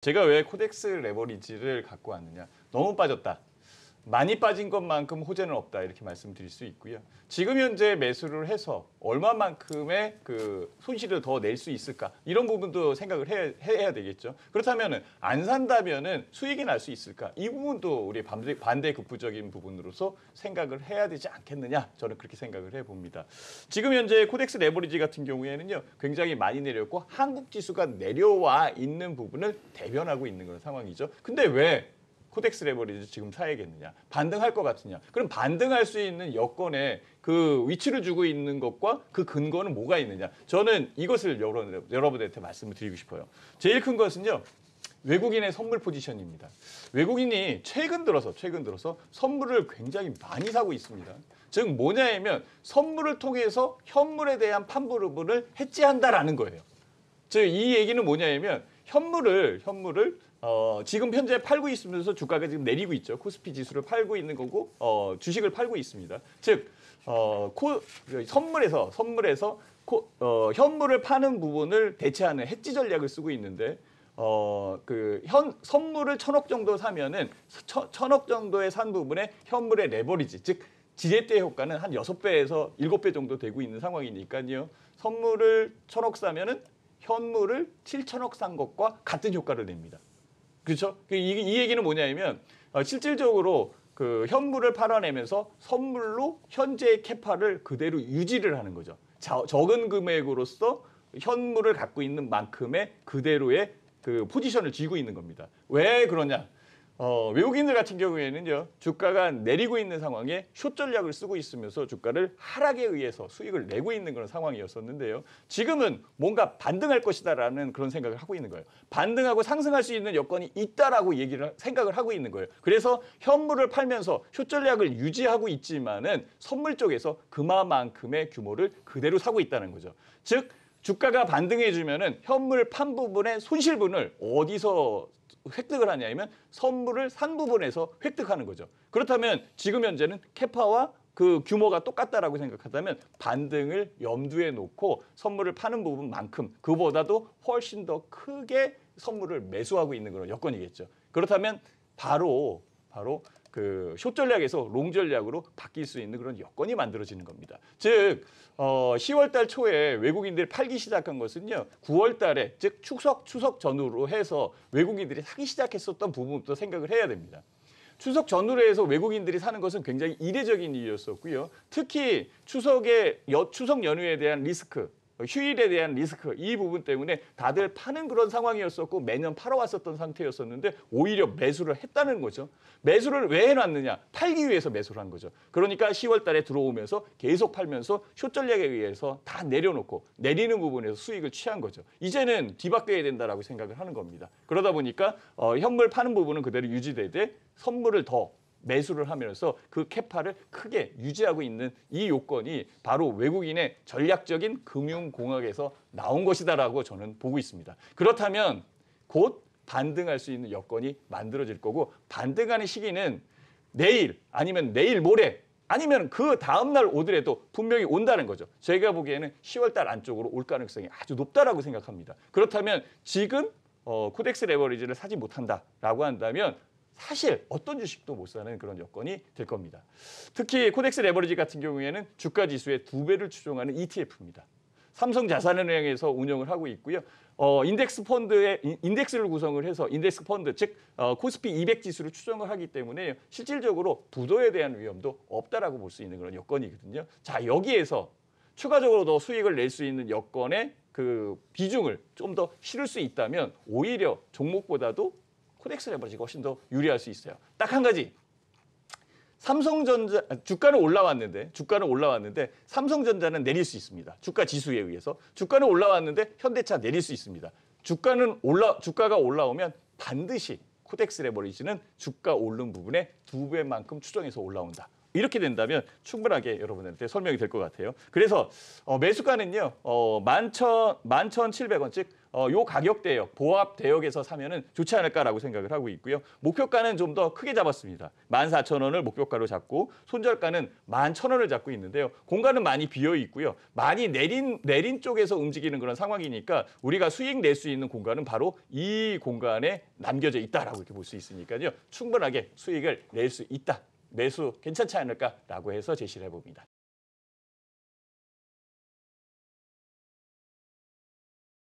제가 왜 코덱스 레버리지를 갖고 왔느냐. 너무 빠졌다. 많이 빠진 것만큼 호재는 없다 이렇게 말씀드릴 수 있고요. 지금 현재 매수를 해서 얼마만큼의 그 손실을 더 낼 수 있을까 이런 부분도 생각을 해야 되겠죠. 그렇다면 안 산다면은 수익이 날 수 있을까 이 부분도 우리 반대 극부적인 부분으로서 생각을 해야 되지 않겠느냐 저는 그렇게 생각을 해봅니다. 지금 현재 코덱스 레버리지 같은 경우에는요 굉장히 많이 내렸고 한국 지수가 내려와 있는 부분을 대변하고 있는 그런 상황이죠. 근데 왜 코덱스 레버리지 지금 사야겠느냐? 반등할 것 같으냐? 그럼 반등할 수 있는 여건에 그 위치를 주고 있는 것과 그 근거는 뭐가 있느냐? 저는 이것을 여러분들한테 말씀을 드리고 싶어요. 제일 큰 것은요. 외국인의 선물 포지션입니다. 외국인이 최근 들어서 선물을 굉장히 많이 사고 있습니다. 즉 뭐냐면 선물을 통해서 현물에 대한 판부름을 해지한다라는 거예요. 즉 이 얘기는 뭐냐면 현물을 지금 현재 팔고 있으면서 주가가 지금 내리고 있죠. 코스피 지수를 팔고 있는 거고 주식을 팔고 있습니다. 즉 선물에서 현물을 파는 부분을 대체하는 해지 전략을 쓰고 있는데 선물을 1,000억 정도 사면은 1,000억 정도의 산 부분에 현물의 레버리지 즉 지렛대 효과는 한 6배에서 7배 정도 되고 있는 상황이니까요. 선물을 1,000억 사면은 현물을 7,000억 산 것과 같은 효과를 냅니다. 그렇죠? 이 얘기는 뭐냐면 실질적으로 그 현물을 팔아내면서 선물로 현재의 캐파를 그대로 유지를 하는 거죠. 적은 금액으로서 현물을 갖고 있는 만큼의 그대로의 그 포지션을 쥐고 있는 겁니다. 왜 그러냐? 외국인들 같은 경우에는요 주가가 내리고 있는 상황에 숏 전략을 쓰고 있으면서 주가를 하락에 의해서 수익을 내고 있는 그런 상황이었었는데요. 지금은 뭔가 반등할 것이다라는 그런 생각을 하고 있는 거예요. 반등하고 상승할 수 있는 여건이 있다라고 생각을 하고 있는 거예요. 그래서 현물을 팔면서 숏 전략을 유지하고 있지만은 선물 쪽에서 그만큼의 규모를 그대로 사고 있다는 거죠. 즉 주가가 반등해주면은 현물 판 부분의 손실분을 어디서 획득을 하냐면 선물을 산 부분에서 획득하는 거죠. 그렇다면 지금 현재는 캐파와 그 규모가 똑같다라고 생각한다면 반등을 염두에 놓고 선물을 파는 부분만큼 그보다도 훨씬 더 크게 선물을 매수하고 있는 그런 여건이겠죠. 그렇다면 바로 그 숏 전략에서 롱 전략으로 바뀔 수 있는 그런 여건이 만들어지는 겁니다. 즉 10월 달 초에 외국인들이 팔기 시작한 것은요. 9월 달에 즉 추석 전후로 해서 외국인들이 사기 시작했었던 부분부터 생각을 해야 됩니다. 추석 전후로 해서 외국인들이 사는 것은 굉장히 이례적인 일이었었고요. 특히 추석 연휴에 대한 리스크 휴일에 대한 리스크 이 부분 때문에 다들 파는 그런 상황이었었고 매년 팔아왔었던 상태였었는데 오히려 매수를 했다는 거죠. 매수를 왜 해놨느냐? 팔기 위해서 매수를 한 거죠. 그러니까 10월 달에 들어오면서 계속 팔면서 숏 전략에 의해서 다 내려놓고 내리는 부분에서 수익을 취한 거죠. 이제는 뒤바뀌어야 된다라고 생각을 하는 겁니다. 그러다 보니까 현물 파는 부분은 그대로 유지되되 선물을 더 매수를 하면서 그 캐파를 크게 유지하고 있는 이 요건이 바로 외국인의 전략적인 금융공학에서 나온 것이다라고 저는 보고 있습니다. 그렇다면 곧 반등할 수 있는 여건이 만들어질 거고 반등하는 시기는 내일 아니면 내일 모레 아니면 그 다음날 오더라도 분명히 온다는 거죠. 제가 보기에는 10월 달 안쪽으로 올 가능성이 아주 높다라고 생각합니다. 그렇다면 지금 코덱스 레버리지를 사지 못한다라고 한다면 사실 어떤 주식도 못 사는 그런 여건이 될 겁니다. 특히 코덱스 레버리지 같은 경우에는 주가 지수의 2배를 추종하는 ETF입니다. 삼성자산은행에서 운영을 하고 있고요. 인덱스를 구성을 해서 인덱스 펀드 즉 코스피 200 지수를 추정을 하기 때문에 실질적으로 부도에 대한 위험도 없다라고 볼 수 있는 그런 여건이거든요. 자 여기에서 추가적으로 더 수익을 낼 수 있는 여건의 그 비중을 좀 더 실을 수 있다면 오히려 종목보다도 코덱스 레버리지가 훨씬 더 유리할 수 있어요. 딱 한 가지. 삼성전자 주가는 올라왔는데 삼성전자는 내릴 수 있습니다. 주가 지수에 의해서 주가는 올라왔는데 현대차 내릴 수 있습니다. 주가가 올라오면 반드시 코덱스 레버리지는 주가 오른 부분에 2배만큼 추정해서 올라온다. 이렇게 된다면 충분하게 여러분한테 설명이 될 것 같아요. 그래서 매수가는요, 11,700원, 즉 요 가격 대역, 보합 대역에서 사면은 좋지 않을까라고 생각을 하고 있고요. 목표가는 좀 더 크게 잡았습니다. 14,000원을 목표가로 잡고 손절가는 11,000원을 잡고 있는데요. 공간은 많이 비어 있고요. 많이 내린 쪽에서 움직이는 그런 상황이니까 우리가 수익 낼 수 있는 공간은 바로 이 공간에 남겨져 있다라고 이렇게 볼 수 있으니까요. 충분하게 수익을 낼 수 있다. 매수 괜찮지 않을까라고 해서 제시를 해봅니다.